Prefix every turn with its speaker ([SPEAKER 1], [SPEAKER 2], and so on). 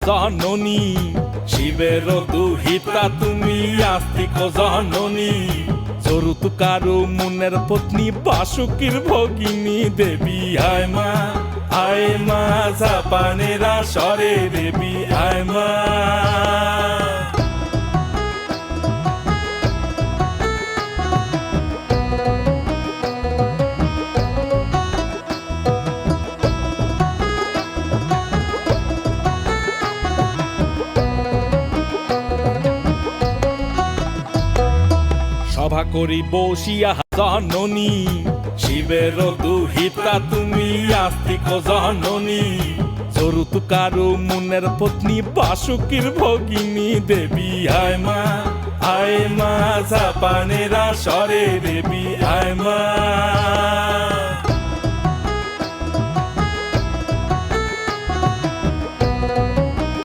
[SPEAKER 1] জননী শিবের দুহিতা তুমি আস্তিক জননী চরুতুকারু মুনের পত্নী বাসুকীর ভগিনী দেবী আয় মা জাপানেরা সরে দেবী আয় মা। সভা করি বসিয়া জননী শিবের দুহিতা তুমি আস্তিক জননী চরুতুকারু মুনের পত্নী বাসুকীর ভগিনী দেবী আয় মা জাপানেরা সরে দেবী আয় মা।